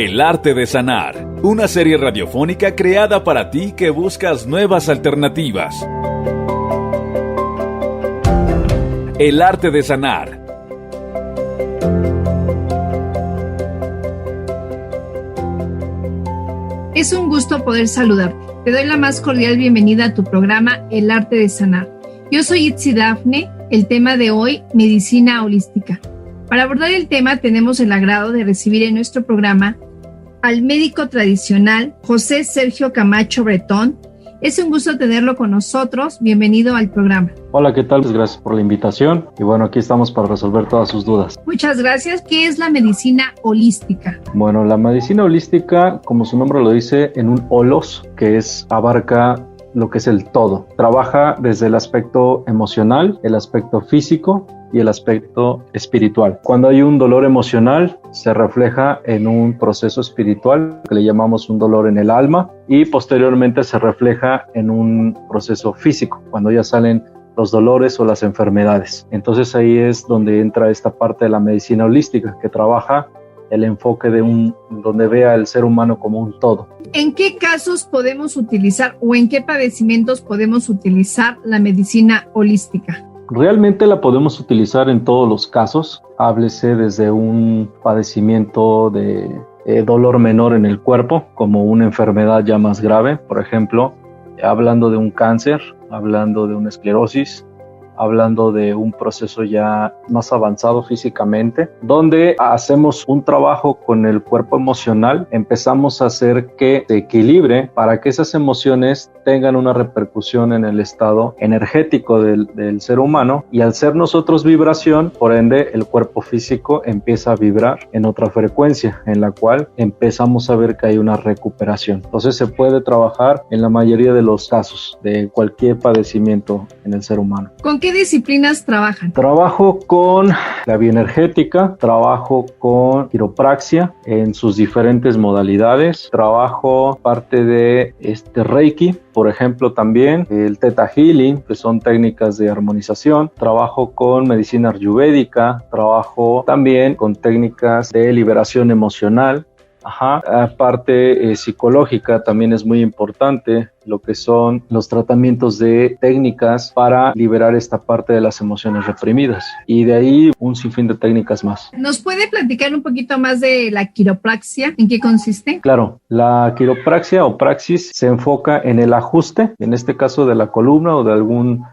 El arte de sanar, una serie radiofónica creada para ti que buscas nuevas alternativas. El arte de sanar. Es un gusto poder saludarte. Te doy la más cordial bienvenida a tu programa El arte de sanar. Yo soy Itzi Dafne. El tema de hoy, medicina holística. Para abordar el tema tenemos el agrado de recibir en nuestro programa al médico tradicional José Sergio Camacho Bretón. Es un gusto tenerlo con nosotros. Bienvenido al programa. Hola, ¿qué tal? Gracias por la invitación. Y bueno, aquí estamos para resolver todas sus dudas. Muchas gracias. ¿Qué es la medicina holística? Bueno, la medicina holística, como su nombre lo dice, en un holos, que abarca lo que es el todo. Trabaja desde el aspecto emocional, el aspecto físico y el aspecto espiritual. Cuando hay un dolor emocional, se refleja en un proceso espiritual que le llamamos un dolor en el alma, y posteriormente se refleja en un proceso físico, cuando ya salen los dolores o las enfermedades. Entonces ahí es donde entra esta parte de la medicina holística, que trabaja el enfoque donde vea al ser humano como un todo. ¿En qué casos podemos utilizar o en qué padecimientos podemos utilizar la medicina holística? Realmente la podemos utilizar en todos los casos. Háblese desde un padecimiento de dolor menor en el cuerpo, como una enfermedad ya más grave, por ejemplo, hablando de un cáncer, hablando de una esclerosis, hablando de un proceso ya más avanzado físicamente, donde hacemos un trabajo con el cuerpo emocional, empezamos a hacer que se equilibre para que esas emociones tengan una repercusión en el estado energético del ser humano, y al ser nosotros vibración, por ende el cuerpo físico empieza a vibrar en otra frecuencia, en la cual empezamos a ver que hay una recuperación. Entonces se puede trabajar en la mayoría de los casos de cualquier padecimiento en el ser humano. ¿Con qué disciplinas trabajan? Trabajo con la bioenergética, trabajo con quiropraxia en sus diferentes modalidades, trabajo parte de Reiki, por ejemplo, también el Theta Healing, que son técnicas de armonización, trabajo con medicina ayurvédica, trabajo también con técnicas de liberación emocional. Aparte psicológica también es muy importante lo que son los tratamientos de técnicas para liberar esta parte de las emociones reprimidas, y de ahí un sinfín de técnicas más. ¿Nos puede platicar un poquito más de la quiropraxia? ¿En qué consiste? Claro, la quiropraxia o praxis se enfoca en el ajuste, en este caso de la columna o de algún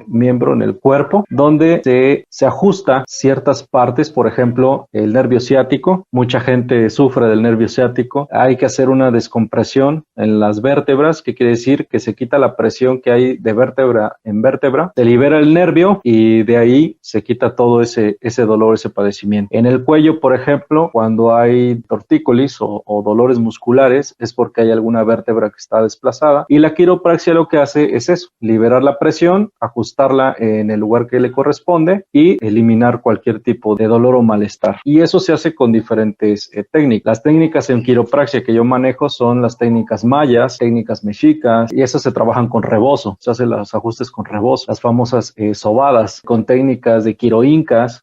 miembro en el cuerpo, donde se ajusta ciertas partes, por ejemplo, el nervio ciático. Mucha gente sufre del nervio ciático. Hay que hacer una descompresión en las vértebras, que quiere decir que se quita la presión que hay de vértebra en vértebra, se libera el nervio y de ahí se quita todo ese dolor, ese padecimiento. En el cuello, por ejemplo, cuando hay tortícolis o dolores musculares, es porque hay alguna vértebra que está desplazada, y la quiropraxia lo que hace es eso, liberar la presión, ajustarla en el lugar que le corresponde y eliminar cualquier tipo de dolor o malestar. Y eso se hace con diferentes técnicas. Las técnicas en quiropraxia que yo manejo son las técnicas mayas, técnicas mexicas, y esas se trabajan con rebozo, se hacen los ajustes con rebozo, las famosas sobadas, con técnicas de quiroincas,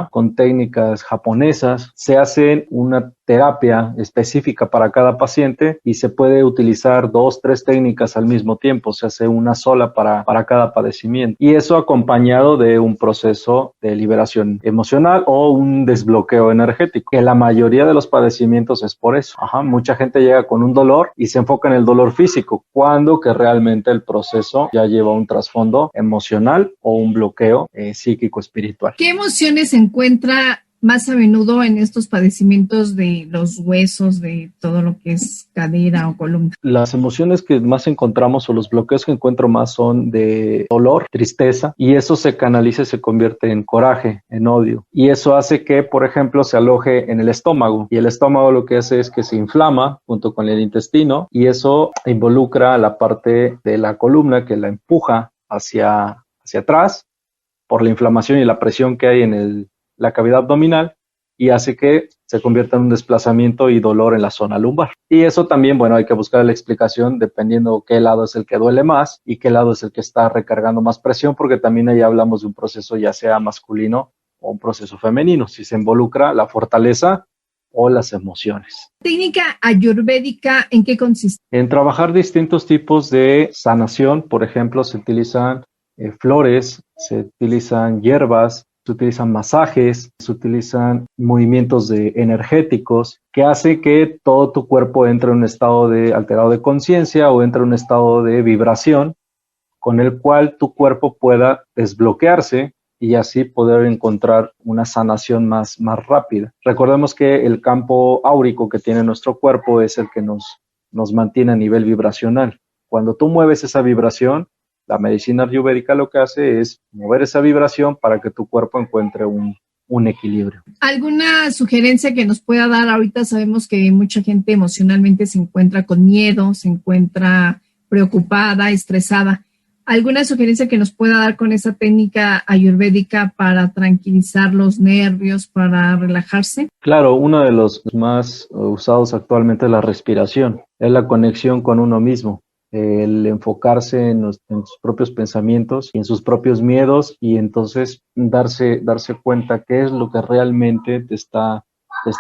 con técnicas japonesas. Se hace una terapia específica para cada paciente y se puede utilizar 2, 3 técnicas al mismo tiempo. Se hace una sola para cada padecimiento, y eso acompañado de un proceso de liberación emocional o un desbloqueo energético, que la mayoría de los padecimientos es por eso. Mucha gente llega con un dolor y se enfoca en el dolor físico, cuando que realmente el proceso ya lleva un trasfondo emocional o un bloqueo psíquico espiritual. ¿Qué emociones se encuentra más a menudo en estos padecimientos de los huesos, de todo lo que es cadera o columna? Las emociones que más encontramos, o los bloqueos que encuentro más, son de dolor, tristeza, y eso se canaliza y se convierte en coraje, en odio. Y eso hace que, por ejemplo, se aloje en el estómago, y el estómago lo que hace es que se inflama junto con el intestino, y eso involucra a la parte de la columna, que la empuja hacia atrás por la inflamación y la presión que hay en la cavidad abdominal, y hace que se convierta en un desplazamiento y dolor en la zona lumbar. Y eso también, bueno, hay que buscar la explicación dependiendo qué lado es el que duele más y qué lado es el que está recargando más presión, porque también ahí hablamos de un proceso ya sea masculino o un proceso femenino. Si se involucra la fortaleza o las emociones. ¿Técnica ayurvédica en qué consiste? En trabajar distintos tipos de sanación, por ejemplo, se utilizan flores, se utilizan hierbas, se utilizan masajes, se utilizan movimientos energéticos que hace que todo tu cuerpo entre en un estado alterado de conciencia o entre en un estado de vibración con el cual tu cuerpo pueda desbloquearse y así poder encontrar una sanación más rápida. Recordemos que el campo áurico que tiene nuestro cuerpo es el que nos mantiene a nivel vibracional. Cuando tú mueves esa vibración, la medicina ayurvédica lo que hace es mover esa vibración para que tu cuerpo encuentre un equilibrio. ¿Alguna sugerencia que nos pueda dar? Ahorita sabemos que mucha gente emocionalmente se encuentra con miedo, se encuentra preocupada, estresada. ¿Alguna sugerencia que nos pueda dar con esa técnica ayurvédica para tranquilizar los nervios, para relajarse? Claro, uno de los más usados actualmente es la respiración, es la conexión con uno mismo, el enfocarse en sus propios pensamientos y en sus propios miedos y entonces darse cuenta qué es lo que realmente te está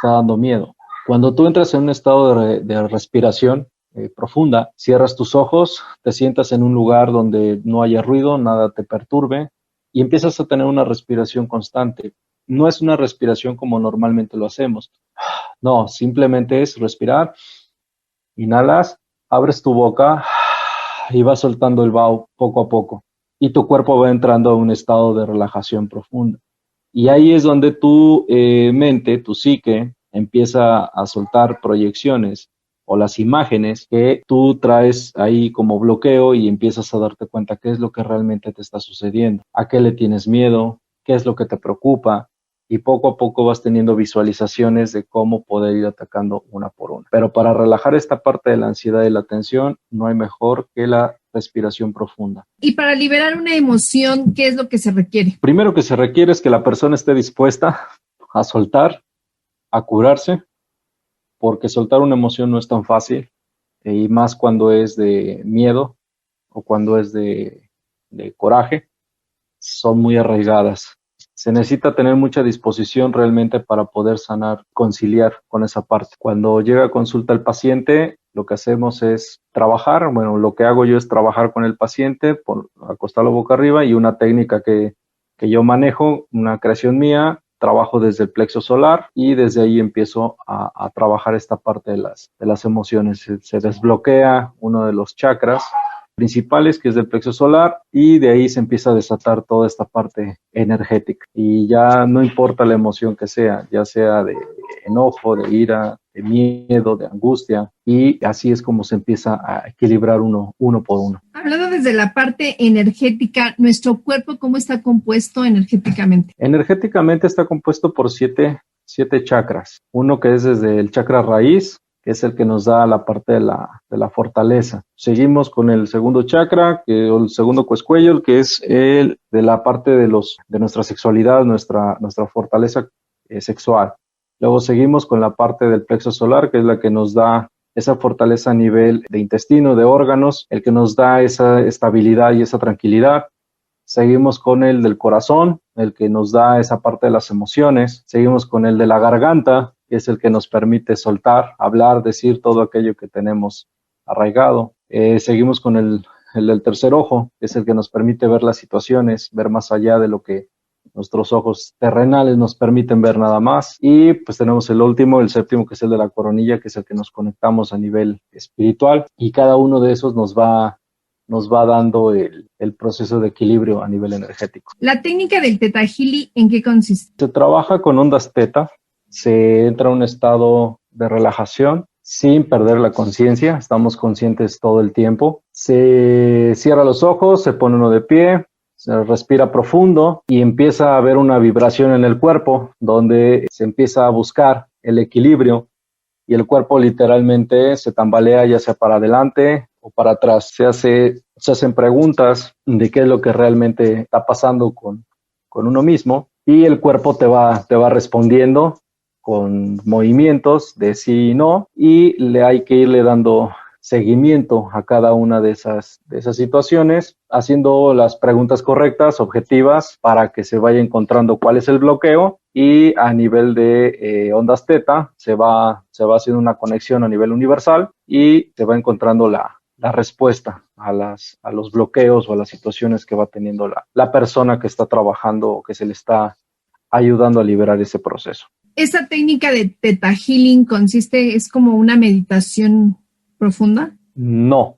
dando miedo. Cuando tú entras en un estado de respiración profunda, cierras tus ojos, te sientas en un lugar donde no haya ruido, nada te perturbe y empiezas a tener una respiración constante. No es una respiración como normalmente lo hacemos. No, simplemente es respirar, inhalas, abres tu boca y vas soltando el vaho poco a poco. Y tu cuerpo va entrando a un estado de relajación profunda. Y ahí es donde tu mente, tu psique, empieza a soltar proyecciones o las imágenes que tú traes ahí como bloqueo y empiezas a darte cuenta qué es lo que realmente te está sucediendo, a qué le tienes miedo, qué es lo que te preocupa y poco a poco vas teniendo visualizaciones de cómo poder ir atacando una por una. Pero para relajar esta parte de la ansiedad y la tensión no hay mejor que la respiración profunda. Y para liberar una emoción, ¿qué es lo que se requiere? Primero que se requiere es que la persona esté dispuesta a soltar, a curarse, porque soltar una emoción no es tan fácil, y más cuando es de miedo o cuando es de coraje, son muy arraigadas. Se necesita tener mucha disposición realmente para poder sanar, conciliar con esa parte. Cuando llega a consulta el paciente, lo que hacemos es trabajar, lo que hago yo es trabajar con el paciente, acostarlo boca arriba y una técnica que yo manejo, una creación mía, trabajo desde el plexo solar y desde ahí empiezo a trabajar esta parte de las emociones. Se desbloquea uno de los chakras principales, que es del plexo solar, y de ahí se empieza a desatar toda esta parte energética. Y ya no importa la emoción que sea, ya sea de enojo, de ira, de miedo, de angustia, y así es como se empieza a equilibrar uno por uno. Hablando desde la parte energética, ¿nuestro cuerpo cómo está compuesto energéticamente? Energéticamente está compuesto por siete chakras. Uno que es desde el chakra raíz, que es el que nos da la parte de la fortaleza. Seguimos con el segundo chakra, el segundo cuescuello, que es el de la parte de nuestra sexualidad, nuestra fortaleza sexual. Luego seguimos con la parte del plexo solar, que es la que nos da esa fortaleza a nivel de intestino, de órganos, el que nos da esa estabilidad y esa tranquilidad. Seguimos con el del corazón, el que nos da esa parte de las emociones. Seguimos con el de la garganta, que es el que nos permite soltar, hablar, decir todo aquello que tenemos arraigado. Seguimos con el del tercer ojo, que es el que nos permite ver las situaciones, ver más allá de lo que nuestros ojos terrenales nos permiten ver nada más. Y pues tenemos el último, el séptimo, que es el de la coronilla, que es el que nos conectamos a nivel espiritual. Y cada uno de esos nos va dando el proceso de equilibrio a nivel energético. ¿La técnica del Theta Healing en qué consiste? Se trabaja con ondas teta, se entra a un estado de relajación sin perder la conciencia, estamos conscientes todo el tiempo. Se cierra los ojos, se pone uno de pie, se respira profundo y empieza a haber una vibración en el cuerpo donde se empieza a buscar el equilibrio y el cuerpo literalmente se tambalea ya sea para adelante o para atrás. Se hacen preguntas de qué es lo que realmente está pasando con uno mismo y el cuerpo te va respondiendo con movimientos de sí y no, y hay que irle dando seguimiento a cada una de esas situaciones, haciendo las preguntas correctas, objetivas, para que se vaya encontrando cuál es el bloqueo y a nivel de ondas teta se va haciendo una conexión a nivel universal y se va encontrando la respuesta a los bloqueos o a las situaciones que va teniendo la persona que está trabajando o que se le está ayudando a liberar ese proceso. ¿Esta técnica de Theta Healing es como una meditación profunda? No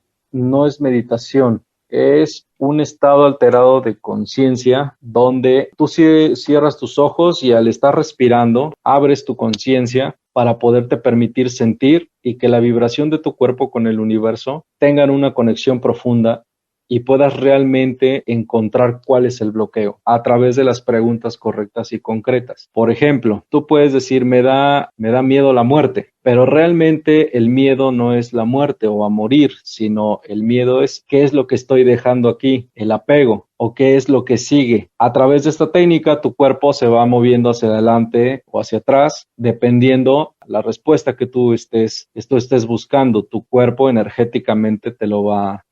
es meditación. Es un estado alterado de conciencia donde tú cierras tus ojos y al estar respirando, abres tu conciencia para poderte permitir sentir y que la vibración de tu cuerpo con el universo tengan una conexión profunda y puedas realmente encontrar cuál es el bloqueo a través de las preguntas correctas y concretas. Por ejemplo, tú puedes decir, me da miedo la muerte, pero realmente el miedo no es la muerte o a morir, sino el miedo es qué es lo que estoy dejando aquí, el apego, o qué es lo que sigue. A través de esta técnica, tu cuerpo se va moviendo hacia adelante o hacia atrás, dependiendo la respuesta que tú estés buscando. Tu cuerpo energéticamente te lo va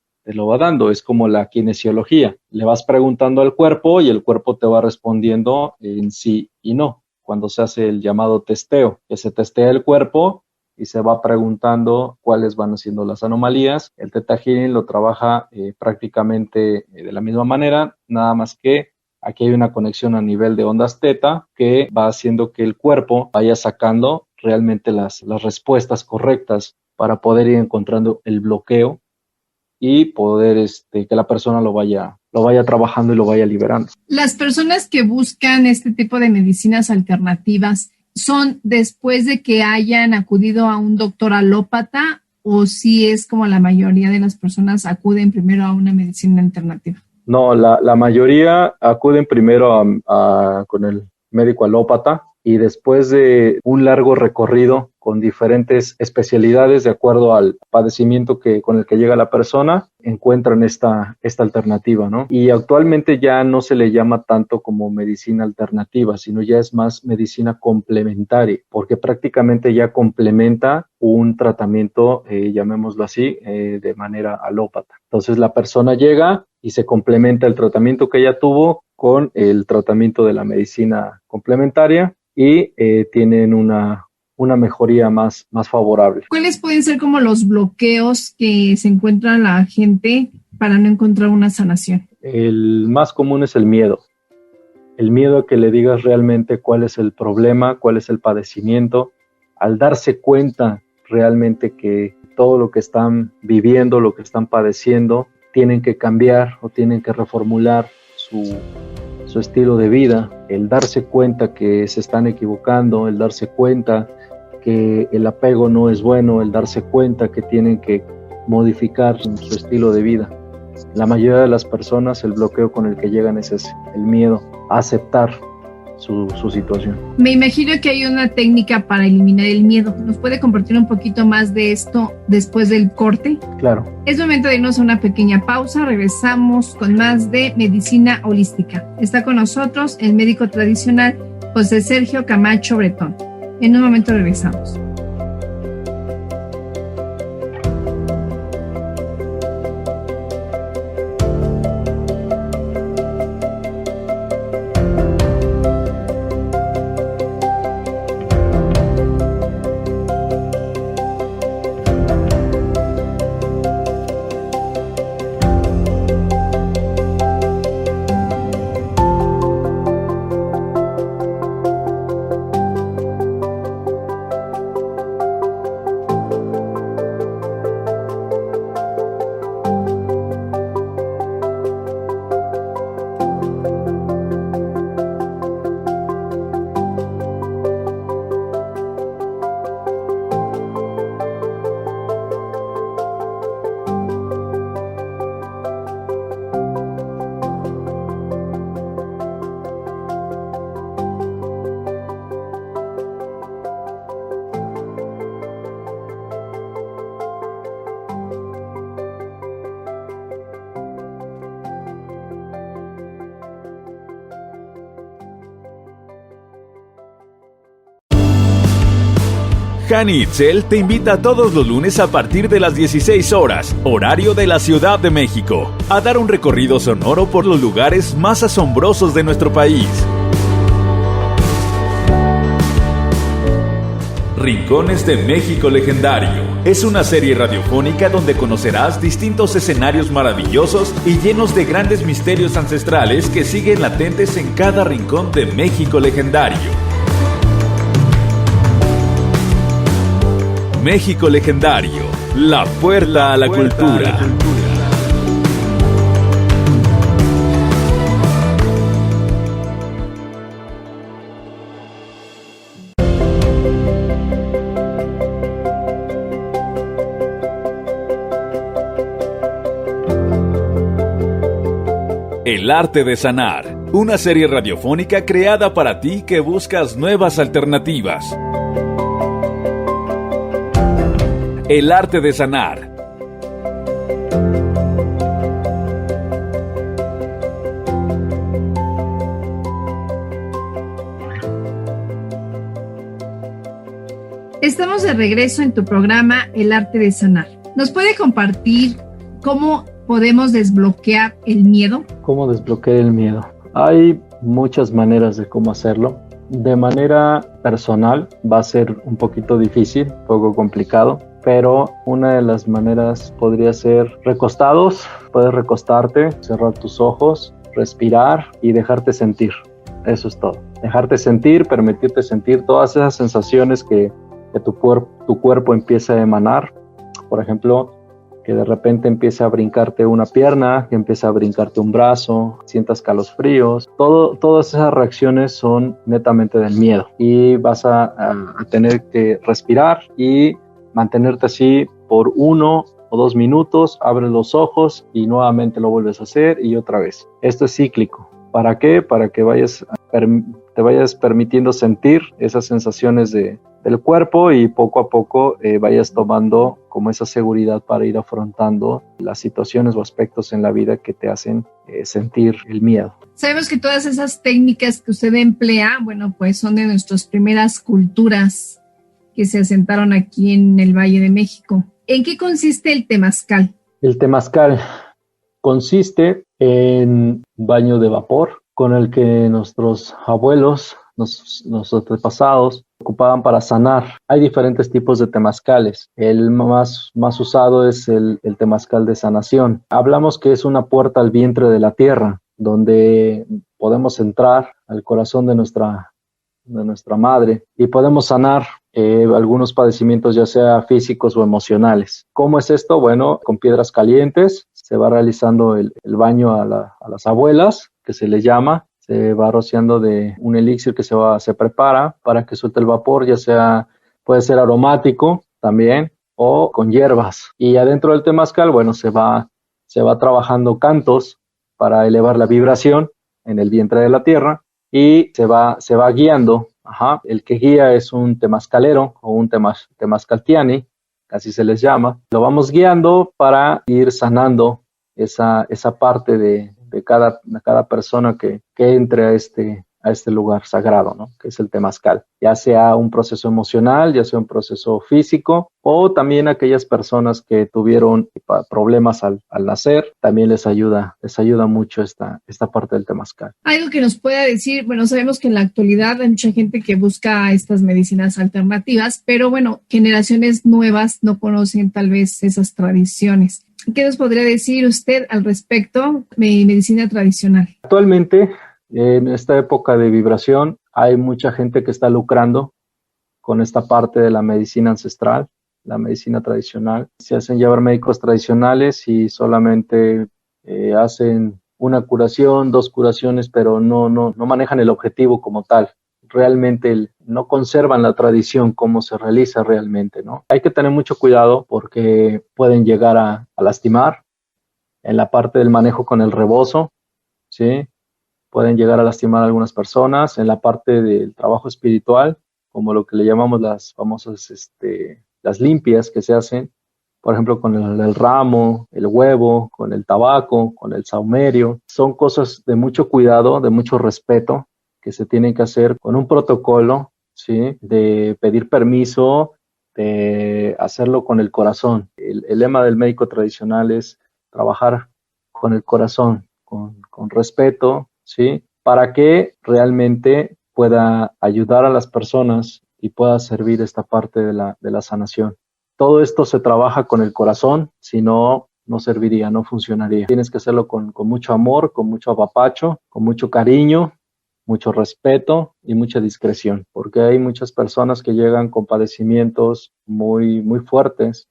dando, es como la kinesiología. Le vas preguntando al cuerpo y el cuerpo te va respondiendo en sí y no. Cuando se hace el llamado testeo, que se testea el cuerpo y se va preguntando cuáles van siendo las anomalías. El Theta Healing lo trabaja prácticamente de la misma manera, nada más que aquí hay una conexión a nivel de ondas teta que va haciendo que el cuerpo vaya sacando realmente las respuestas correctas para poder ir encontrando el bloqueo y poder que la persona lo vaya trabajando y lo vaya liberando. Las personas que buscan este tipo de medicinas alternativas son después de que hayan acudido a un doctor alópata o si es como la mayoría de las personas acuden primero a una medicina alternativa. No, la mayoría acuden primero con el médico alópata y después de un largo recorrido con diferentes especialidades de acuerdo al padecimiento con el que llega la persona, encuentran esta alternativa, ¿no? Y actualmente ya no se le llama tanto como medicina alternativa, sino ya es más medicina complementaria, porque prácticamente ya complementa un tratamiento, llamémoslo así, de manera alópata. Entonces la persona llega y se complementa el tratamiento que ella tuvo con el tratamiento de la medicina complementaria y tienen una mejoría más favorable. ¿Cuáles pueden ser como los bloqueos que se encuentra la gente para no encontrar una sanación? El más común es el miedo. El miedo a que le digas realmente cuál es el problema, cuál es el padecimiento. Al darse cuenta realmente que todo lo que están viviendo, lo que están padeciendo, tienen que cambiar o tienen que reformular su estilo de vida, el darse cuenta que se están equivocando, el darse cuenta que el apego no es bueno, el darse cuenta que tienen que modificar su estilo de vida. La mayoría de las personas el bloqueo con el que llegan es ese, el miedo a aceptar su situación. Me imagino que hay una técnica para eliminar el miedo. ¿Nos puede compartir un poquito más de esto después del corte? Claro. Es momento de irnos a una pequeña pausa. Regresamos con más de medicina holística. Está con nosotros el médico tradicional José Sergio Camacho Bretón. En un momento regresamos. Hani Itzel te invita todos los lunes a partir de las 16 horas, horario de la Ciudad de México, a dar un recorrido sonoro por los lugares más asombrosos de nuestro país. Rincones de México Legendario. Es una serie radiofónica donde conocerás distintos escenarios maravillosos y llenos de grandes misterios ancestrales que siguen latentes en cada rincón de México Legendario. México Legendario, la puerta a la cultura. El arte de sanar, una serie radiofónica creada para ti que buscas nuevas alternativas. El arte de sanar. Estamos de regreso en tu programa El arte de sanar. ¿Nos puede compartir cómo podemos desbloquear el miedo? ¿Cómo desbloquear el miedo? Hay muchas maneras de cómo hacerlo. De manera personal va a ser un poquito difícil, un poco complicado, pero una de las maneras podría ser recostados. Puedes recostarte, cerrar tus ojos, respirar y dejarte sentir. Eso es todo. Dejarte sentir, permitirte sentir todas esas sensaciones que tu cuerpo empieza a emanar. Por ejemplo, que de repente empiece a brincarte una pierna, que empiece a brincarte un brazo, sientas calosfríos. Todas esas reacciones son netamente del miedo y vas a tener que respirar y mantenerte así por 1 o 2 minutos, abres los ojos y nuevamente lo vuelves a hacer y otra vez. Esto es cíclico. ¿Para qué? Para que te vayas permitiendo sentir esas sensaciones del cuerpo y poco a poco vayas tomando como esa seguridad para ir afrontando las situaciones o aspectos en la vida que te hacen sentir el miedo. Sabemos que todas esas técnicas que usted emplea, bueno, pues son de nuestras primeras culturas que se asentaron aquí en el Valle de México. ¿En qué consiste el temazcal? El temazcal consiste en un baño de vapor con el que nuestros abuelos, nuestros antepasados, ocupaban para sanar. Hay diferentes tipos de temazcales. El más usado es el temazcal de sanación. Hablamos que es una puerta al vientre de la tierra, donde podemos entrar al corazón de nuestra madre y podemos sanar algunos padecimientos, ya sea físicos o emocionales. ¿Cómo es esto? Bueno, con piedras calientes se va realizando el baño a las abuelas, que se les llama. Se va rociando de un elixir que se prepara para que suelte el vapor, ya sea, puede ser aromático también o con hierbas. Y adentro del temazcal, bueno, se va trabajando cantos para elevar la vibración en el vientre de la tierra y se va guiando. El que guía es un temazcalero o un temazcaltiani, así se les llama. Lo vamos guiando para ir sanando esa parte de cada persona que entre a este lugar sagrado, ¿no? Que es el temazcal, ya sea un proceso emocional, ya sea un proceso físico, o también aquellas personas que tuvieron problemas al nacer, también les ayuda mucho esta parte del temazcal. Algo que nos pueda decir, bueno, sabemos que en la actualidad hay mucha gente que busca estas medicinas alternativas, pero bueno, generaciones nuevas no conocen tal vez esas tradiciones. ¿Qué nos podría decir usted al respecto de medicina tradicional? Actualmente, en esta época de vibración, hay mucha gente que está lucrando con esta parte de la medicina ancestral, la medicina tradicional. Se hacen llamar médicos tradicionales y solamente hacen una curación, 2 curaciones, pero no manejan el objetivo como tal. Realmente no conservan la tradición como se realiza realmente, ¿no? Hay que tener mucho cuidado porque pueden llegar a lastimar en la parte del manejo con el rebozo, ¿sí? Pueden llegar a lastimar a algunas personas en la parte del trabajo espiritual, como lo que le llamamos las famosas las limpias que se hacen, por ejemplo, con el ramo, el huevo, con el tabaco, con el saumerio. Son cosas de mucho cuidado, de mucho respeto, que se tienen que hacer con un protocolo, ¿sí? De pedir permiso, de hacerlo con el corazón. El lema del médico tradicional es trabajar con el corazón, con respeto, ¿sí? Para que realmente pueda ayudar a las personas y pueda servir esta parte de la sanación. Todo esto se trabaja con el corazón, si no, no serviría, no funcionaría. Tienes que hacerlo con mucho amor, con mucho apapacho, con mucho cariño, mucho respeto y mucha discreción, porque hay muchas personas que llegan con padecimientos muy, muy fuertes,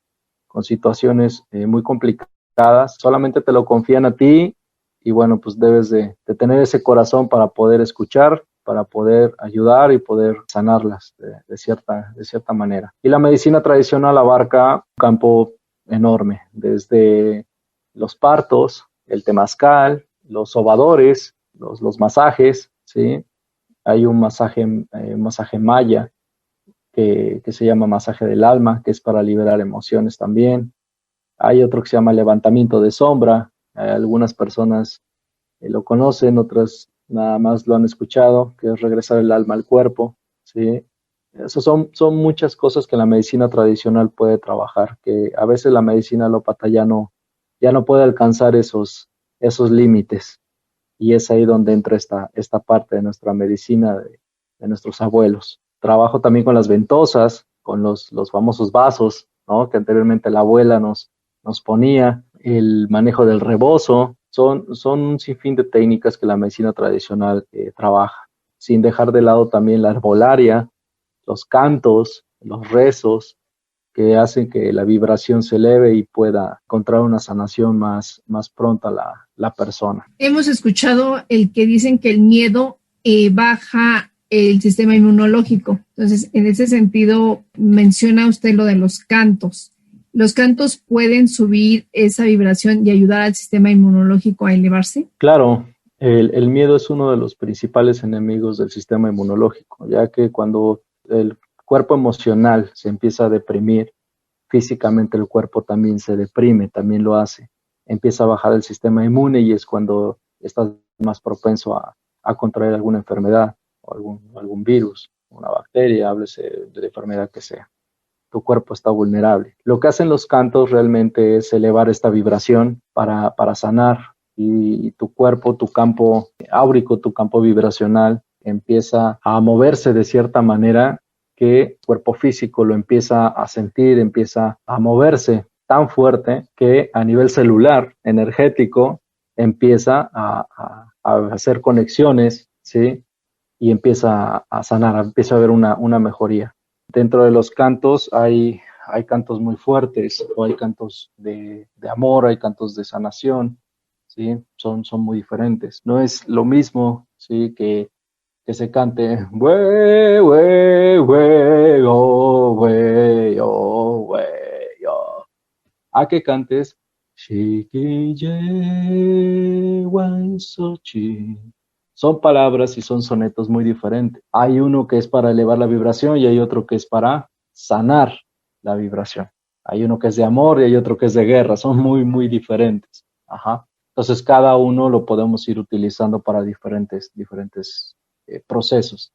con situaciones muy complicadas, solamente te lo confían a ti y bueno, pues debes de tener ese corazón para poder escuchar, para poder ayudar y poder sanarlas de cierta manera. Y la medicina tradicional abarca un campo enorme, desde los partos, el temazcal, los sobadores, los masajes, ¿sí? Hay un masaje maya que se llama masaje del alma, que es para liberar emociones también. Hay otro que se llama levantamiento de sombra. Algunas personas lo conocen, otras nada más lo han escuchado, que es regresar el alma al cuerpo, ¿sí? Eso son muchas cosas que la medicina tradicional puede trabajar, que a veces la medicina alópata ya no puede alcanzar esos límites. Y es ahí donde entra esta parte de nuestra medicina, de nuestros abuelos. Trabajo también con las ventosas, con los famosos vasos, ¿no? Que anteriormente la abuela nos ponía, el manejo del rebozo. Son un sinfín de técnicas que la medicina tradicional trabaja, sin dejar de lado también la herbolaria, los cantos, los rezos, que hacen que la vibración se eleve y pueda encontrar una sanación más pronta la persona. Hemos escuchado el que dicen que el miedo baja el sistema inmunológico. Entonces, en ese sentido, menciona usted lo de los cantos. ¿Los cantos pueden subir esa vibración y ayudar al sistema inmunológico a elevarse? Claro, el miedo es uno de los principales enemigos del sistema inmunológico, ya que cuando el cuerpo emocional se empieza a deprimir, físicamente el cuerpo también se deprime, también lo hace. Empieza a bajar el sistema inmune y es cuando estás más propenso a contraer alguna enfermedad o algún virus, una bacteria, háblese de la enfermedad que sea. Tu cuerpo está vulnerable. Lo que hacen los cantos realmente es elevar esta vibración para sanar y tu cuerpo, tu campo áurico, tu campo vibracional empieza a moverse de cierta manera que el cuerpo físico lo empieza a sentir, empieza a moverse tan fuerte que a nivel celular, energético, empieza a hacer conexiones, ¿sí? Y empieza a sanar, empieza a haber una mejoría. Dentro de los cantos hay cantos muy fuertes, o hay cantos de amor, hay cantos de sanación, ¿sí? Son muy diferentes. No es lo mismo, ¿sí? que se cante we, we, we, oh, we, oh, we, oh. A que cantes Shikiye Wansochi. Son palabras y son sonetos muy diferentes. Hay uno que es para elevar la vibración y hay otro que es para sanar la vibración. Hay uno que es de amor y hay otro que es de guerra. Son muy, muy diferentes. Ajá. Entonces, cada uno lo podemos ir utilizando para diferentes procesos.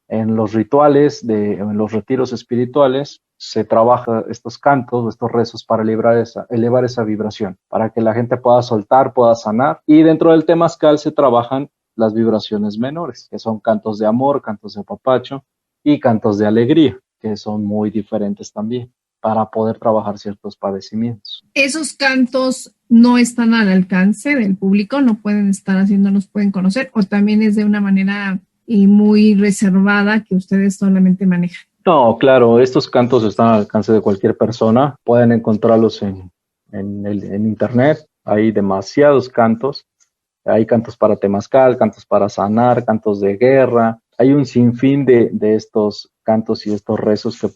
En los rituales, en los retiros espirituales, se trabaja estos cantos, estos rezos para elevar esa vibración, para que la gente pueda soltar, pueda sanar. Y dentro del temazcal se trabajan las vibraciones menores, que son cantos de amor, cantos de apapacho y cantos de alegría, que son muy diferentes también, para poder trabajar ciertos padecimientos. ¿Esos cantos no están al alcance del público? ¿No pueden estar haciéndolos, pueden conocer? ¿O también es de una manera muy reservada que ustedes solamente manejan? No, claro, estos cantos están al alcance de cualquier persona. Pueden encontrarlos en internet. Hay demasiados cantos. Hay cantos para temazcal, cantos para sanar, cantos de guerra. Hay un sinfín de estos cantos y estos rezos que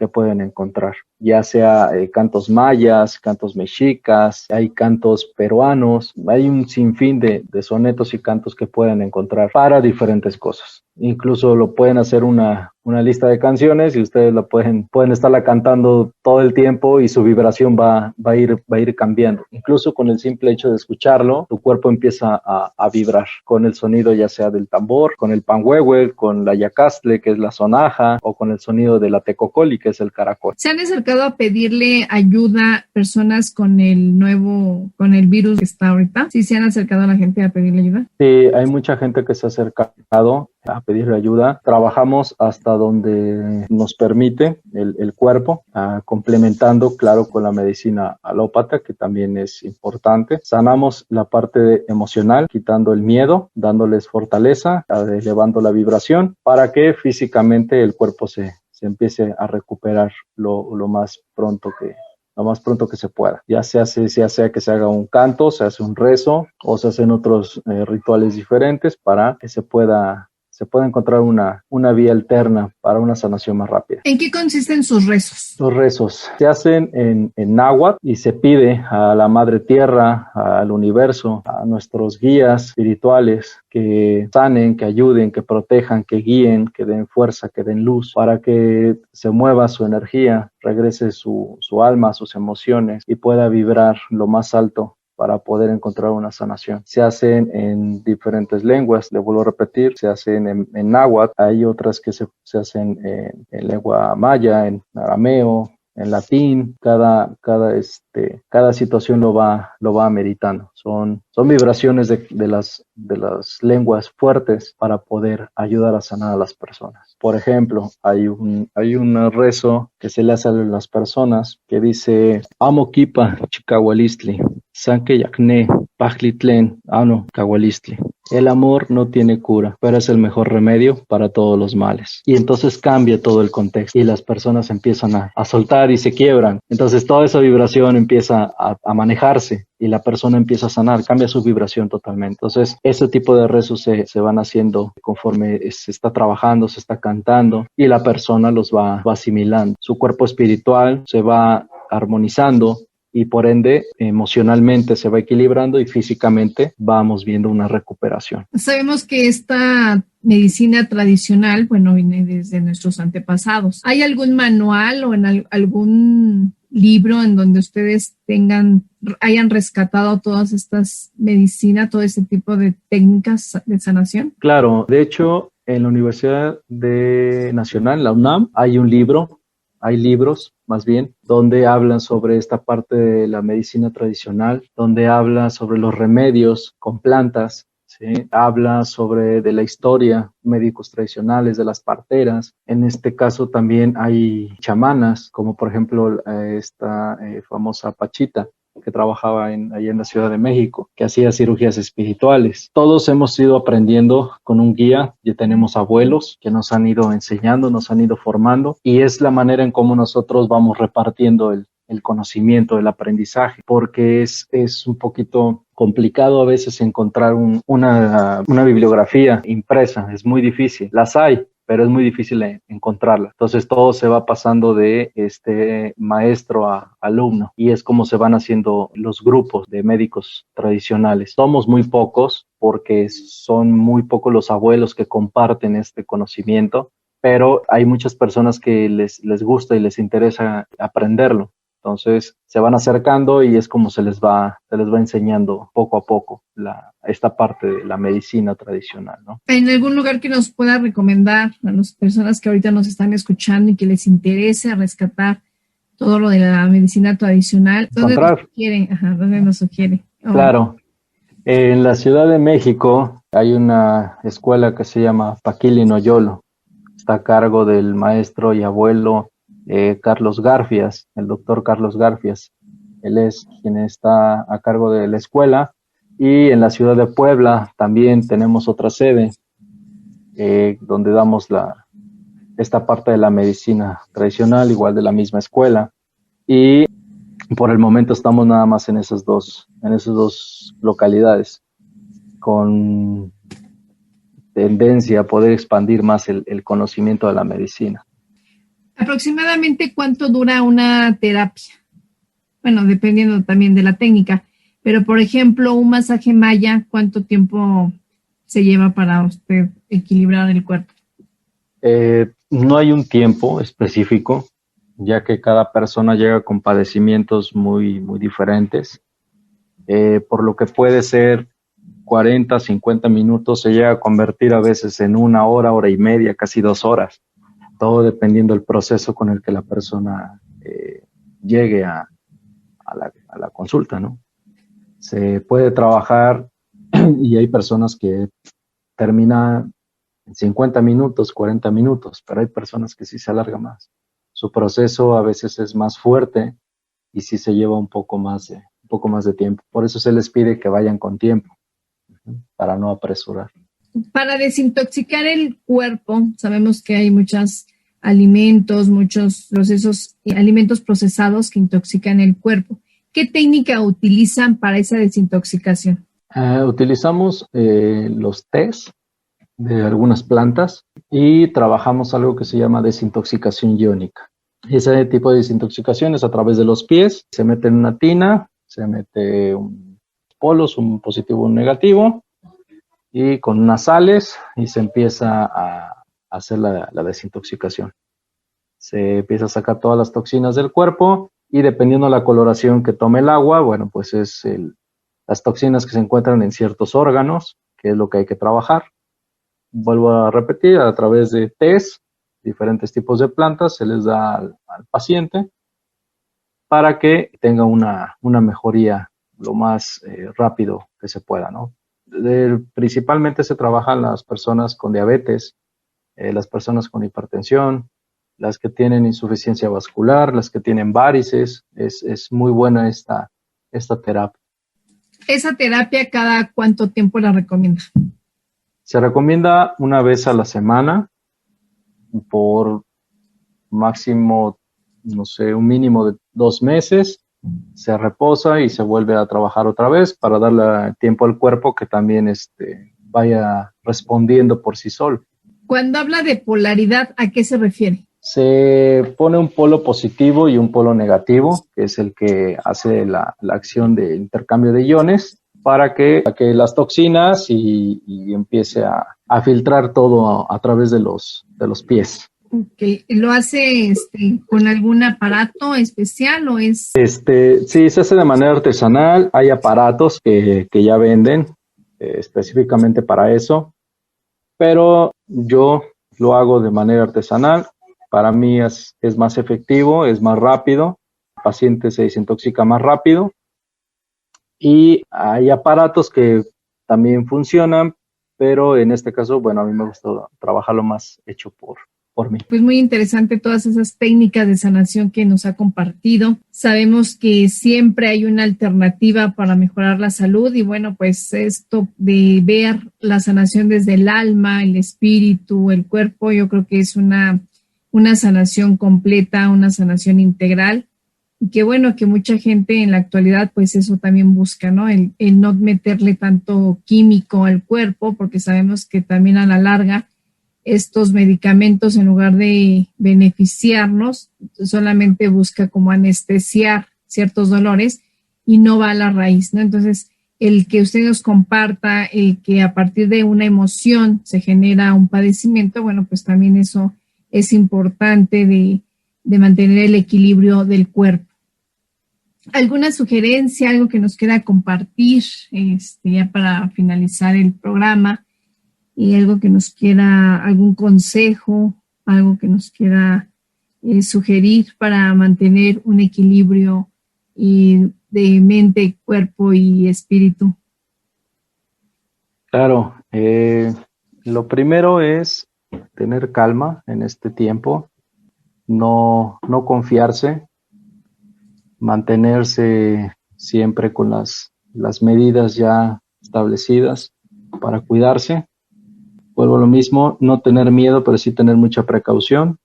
pueden encontrar, ya sea cantos mayas, cantos mexicas, hay cantos peruanos, hay un sinfín de sonetos y cantos que pueden encontrar para diferentes cosas. Incluso lo pueden hacer una lista de canciones y ustedes la pueden estarla cantando todo el tiempo y su vibración va a ir cambiando. Incluso con el simple hecho de escucharlo, tu cuerpo empieza a vibrar con el sonido ya sea del tambor, con el panhuehue, con la yacastle, que es la sonaja, o con el sonido de la tecocoli, que es el caracol. ¿Se han acercado a pedirle ayuda personas con el virus que está ahorita? ¿Sí se han acercado a la gente a pedirle ayuda? Sí, hay mucha gente que se ha acercado a pedir ayuda. Trabajamos hasta donde nos permite el cuerpo, complementando, claro, con la medicina alópata, que también es importante. Sanamos la parte emocional, quitando el miedo, dándoles fortaleza, elevando la vibración, para que físicamente el cuerpo se empiece a recuperar lo más pronto que se pueda. Ya sea que se haga un canto, se hace un rezo o se hacen otros rituales diferentes para que se pueda encontrar una vía alterna para una sanación más rápida. ¿En qué consisten sus rezos? Los rezos se hacen en náhuatl y se pide a la Madre Tierra, al universo, a nuestros guías espirituales que sanen, que ayuden, que protejan, que guíen, que den fuerza, que den luz, para que se mueva su energía, regrese su alma, sus emociones y pueda vibrar lo más alto para poder encontrar una sanación. Se hacen en diferentes lenguas, le vuelvo a repetir, se hacen en náhuatl, hay otras que se hacen en lengua maya, en arameo, en latín, cada situación lo va ameritando. Son vibraciones de las lenguas fuertes para poder ayudar a sanar a las personas. Por ejemplo, hay un rezo que se le hace a las personas que dice: Amo kipa chikahualistli, sanke yakne, pajlitlen, ano kahualistli. El amor no tiene cura, pero es el mejor remedio para todos los males. Y entonces cambia todo el contexto y las personas empiezan a soltar y se quiebran. Entonces toda esa vibración empieza a manejarse y la persona empieza a sanar, cambia su vibración totalmente. Entonces ese tipo de rezos se van haciendo conforme se está trabajando, se está cantando y la persona los va asimilando. Su cuerpo espiritual se va armonizando y por ende emocionalmente se va equilibrando y físicamente vamos viendo una recuperación. Sabemos que esta medicina tradicional, bueno, viene desde nuestros antepasados. ¿Hay algún manual o en algún libro en donde ustedes hayan rescatado todas estas medicinas, todo ese tipo de técnicas de sanación? Claro, de hecho, en la Universidad Nacional, la UNAM, hay libros más bien, donde hablan sobre esta parte de la medicina tradicional, donde habla sobre los remedios con plantas, ¿sí? Habla de la historia, médicos tradicionales, de las parteras. En este caso también hay chamanas, como por ejemplo esta famosa Pachita, que trabajaba ahí en la Ciudad de México, que hacía cirugías espirituales. Todos hemos ido aprendiendo con un guía, ya tenemos abuelos que nos han ido enseñando, nos han ido formando, y es la manera en cómo nosotros vamos repartiendo el conocimiento, el aprendizaje, porque es un poquito complicado a veces encontrar una bibliografía impresa, es muy difícil. Las hay, pero es muy difícil encontrarla. Entonces todo se va pasando de maestro a alumno y es como se van haciendo los grupos de médicos tradicionales. Somos muy pocos porque son muy pocos los abuelos que comparten este conocimiento, pero hay muchas personas que les gusta y les interesa aprenderlo. Entonces se van acercando y es como se les va enseñando poco a poco esta parte de la medicina tradicional, ¿no? ¿En algún lugar que nos pueda recomendar a las personas que ahorita nos están escuchando y que les interese rescatar todo lo de la medicina tradicional? ¿Dónde nos sugiere? Claro. En la Ciudad de México hay una escuela que se llama Paquili Noyolo. Está a cargo del maestro y abuelo Carlos Garfias, el doctor Carlos Garfias. Él es quien está a cargo de la escuela. Y en la ciudad de Puebla también tenemos otra sede donde damos esta parte de la medicina tradicional, igual de la misma escuela. Y por el momento estamos nada más en esas dos localidades, con tendencia a poder expandir más el conocimiento de la medicina. ¿Aproximadamente cuánto dura una terapia? Bueno, dependiendo también de la técnica, pero por ejemplo, un masaje maya, ¿cuánto tiempo se lleva para usted equilibrar el cuerpo? No hay un tiempo específico, ya que cada persona llega con padecimientos muy, muy diferentes, por lo que puede ser 40, 50 minutos, se llega a convertir a veces en 1 hora, hora y media, casi 2 horas. Todo dependiendo del proceso con el que la persona llegue a la consulta, ¿no? Se puede trabajar y hay personas que terminan en 50 minutos, 40 minutos, pero hay personas que sí se alarga más. Su proceso a veces es más fuerte y sí se lleva un poco más de tiempo. Por eso se les pide que vayan con tiempo, para no apresurar. Para desintoxicar el cuerpo, sabemos que hay muchos alimentos, muchos procesos, alimentos procesados que intoxican el cuerpo. ¿Qué técnica utilizan para esa desintoxicación? Utilizamos los tés de algunas plantas y trabajamos algo que se llama desintoxicación iónica. Ese tipo de desintoxicación es a través de los pies. Se mete en una tina, se mete un polos, un positivo, un negativo, y con unas sales y se empieza a hacer la desintoxicación. Se empieza a sacar todas las toxinas del cuerpo y dependiendo de la coloración que tome el agua, bueno, pues es las toxinas que se encuentran en ciertos órganos, que es lo que hay que trabajar. Vuelvo a repetir, a través de tés, diferentes tipos de plantas, se les da al paciente para que tenga una mejoría lo más rápido que se pueda, ¿no? Principalmente se trabajan las personas con diabetes, las personas con hipertensión, las que tienen insuficiencia vascular, las que tienen varices. Es muy buena esta terapia. ¿Esa terapia cada cuánto tiempo la recomienda? Se recomienda una vez a la semana por máximo, no sé, un mínimo de 2 meses. Se reposa y se vuelve a trabajar otra vez para darle tiempo al cuerpo que también vaya respondiendo por sí solo. Cuando habla de polaridad, ¿a qué se refiere? Se pone un polo positivo y un polo negativo, que es el que hace la acción de intercambio de iones para que las toxinas y empiece a filtrar todo a través de los pies. Okay. ¿Lo hace con algún aparato especial o es? Sí, se hace de manera artesanal. Hay aparatos que ya venden específicamente para eso, pero yo lo hago de manera artesanal. Para mí es más efectivo, es más rápido, el paciente se desintoxica más rápido y hay aparatos que también funcionan, pero en este caso, bueno, a mí me gusta trabajarlo más hecho por mí. Pues muy interesante todas esas técnicas de sanación que nos ha compartido. Sabemos que siempre hay una alternativa para mejorar la salud y bueno, pues esto de ver la sanación desde el alma, el espíritu, el cuerpo, yo creo que es una sanación completa, una sanación integral y que bueno, que mucha gente en la actualidad pues eso también busca, ¿no? El no meterle tanto químico al cuerpo porque sabemos que también a la larga estos medicamentos en lugar de beneficiarnos solamente busca como anestesiar ciertos dolores y no va a la raíz, ¿no? Entonces el que usted nos comparta, el que a partir de una emoción se genera un padecimiento, bueno, pues también eso es importante de mantener el equilibrio del cuerpo. ¿Alguna sugerencia, algo que nos quiera compartir ya para finalizar el programa? Y algo que nos quiera, algún consejo, algo que nos quiera sugerir para mantener un equilibrio de mente, cuerpo y espíritu. Claro, lo primero es tener calma en este tiempo, no confiarse, mantenerse siempre con las medidas ya establecidas para cuidarse. Vuelvo a lo mismo, no tener miedo, pero sí tener mucha precaución,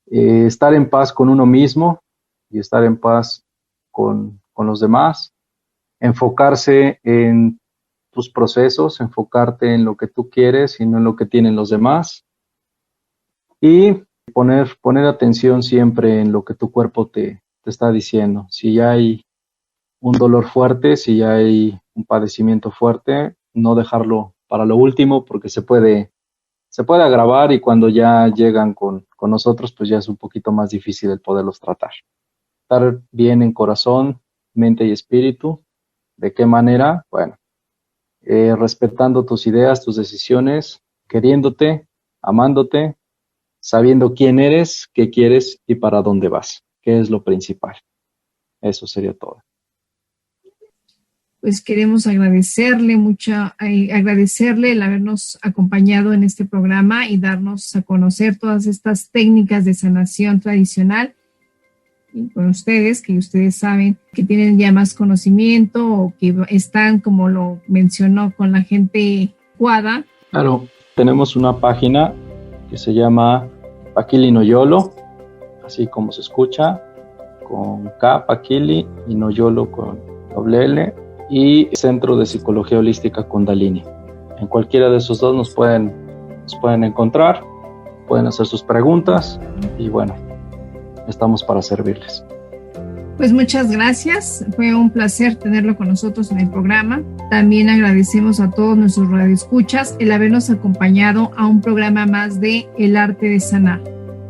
estar en paz con uno mismo y estar en paz con los demás, enfocarse en tus procesos, enfocarte en lo que tú quieres y no en lo que tienen los demás y poner atención siempre en lo que tu cuerpo te está diciendo. Si ya hay un dolor fuerte, si ya hay un padecimiento fuerte, no dejarlo para lo último porque se puede agravar y cuando ya llegan con nosotros, pues ya es un poquito más difícil el poderlos tratar. Estar bien en corazón, mente y espíritu. ¿De qué manera? Bueno, respetando tus ideas, tus decisiones, queriéndote, amándote, sabiendo quién eres, qué quieres y para dónde vas, que es lo principal. Eso sería todo. pues queremos agradecerle mucho, agradecerle el habernos acompañado en este programa y darnos a conocer todas estas técnicas de sanación tradicional. Y con ustedes, que ustedes saben que tienen ya más conocimiento o que están, como lo mencionó, con la gente adecuada. Claro, tenemos una página que se llama Paquili Noyolo, así como se escucha, con K, Paquili, y Noyolo con doble L, y Centro de Psicología Holística Kundalini. En cualquiera de esos dos nos pueden encontrar, pueden hacer sus preguntas y bueno, estamos para servirles. Pues muchas gracias, fue un placer tenerlo con nosotros en el programa. También agradecemos a todos nuestros radioescuchas el habernos acompañado a un programa más de El Arte de Sanar.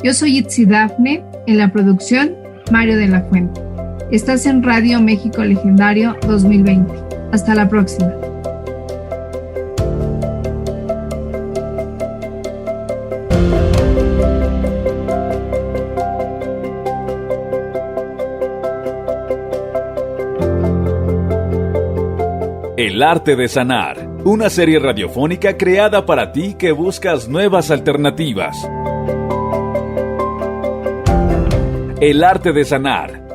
Yo soy Itzi Dafne, en la producción Mario de la Fuente. Estás en Radio México Legendario 2020. Hasta la próxima. El Arte de Sanar, una serie radiofónica creada para ti que buscas nuevas alternativas. El Arte de Sanar,